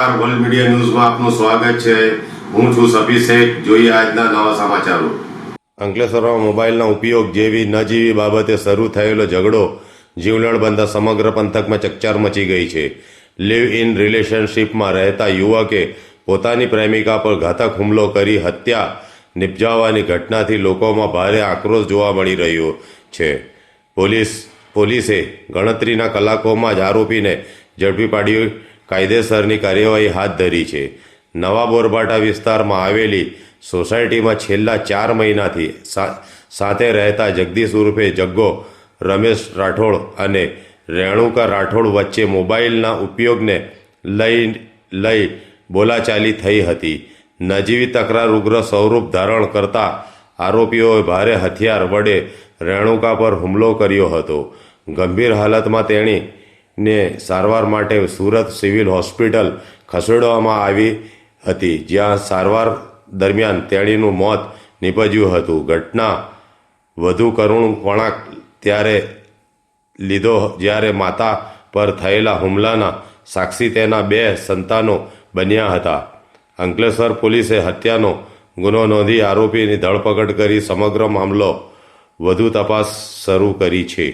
નમસ્કાર, world media ન્યૂઝમાં આપનું સ્વાગત છે. હું છું સફી શેખ. જોઈએ આજના નવા સમાચારો. અંકલેશ્વરમાં મોબાઈલના ઉપયોગ જેવી ન જેવી બાબતે શરૂ થયેલો ઝઘડો જીવલેણ બનતા સમગ્ર પંથકમાં ચકચાર મચી ગઈ છે. લિવ ઇન રિલેશનશીપમાં રહેતા યુવકે પોતાની પ્રેમિકા પર ઘાતક હુમલો કરી હત્યા નિપજાવવાની ઘટનાથી લોકોમાં ભારે આક્રોશ જોવા મળી રહ્યો છે. પોલીસે ગણતરીના કલાકોમાં જ આરોપીને ઝડપી પાડી કાયદેસરની કાર્યવાહી હાથ ધરી છે. નવા બોરબાટા વિસ્તારમાં આવેલી સોસાયટીમાં છેલ્લા 4 મહિનાથી સાથે રહેતા જગદીશ ઉર્ફે જગ્ગો, રમેશ રાઠોડ અને રેણુકા રાઠોડ વચ્ચે મોબાઈલના ઉપયોગને લઈ બોલાચાલી થઈ હતી. નજીવી તકરાર ઉગ્ર સ્વરૂપ ધારણ કરતા આરોપીઓએ ભારે હથિયાર વડે રેણુકા પર હુમલો કર્યો હતો. ગંભીર હાલતમાં તેણીને સારવાર માટે સુરત સિવિલ હોસ્પિટલ ખસેડવામાં આવી હતી, જ્યાં સારવાર દરમિયાન તેણીનું મોત નીપજ્યું હતું. ઘટના વધુ કરુણ વળાંક ત્યારે લીધો જ્યારે માતા પર થયેલા હુમલાના સાક્ષી તેના 2 સંતાનો બન્યા હતા. અંકલેશ્વર પોલીસે હત્યાનો ગુનો નોંધી આરોપીની ધરપકડ કરી સમગ્ર મામલો વધુ તપાસ શરૂ કરી છે.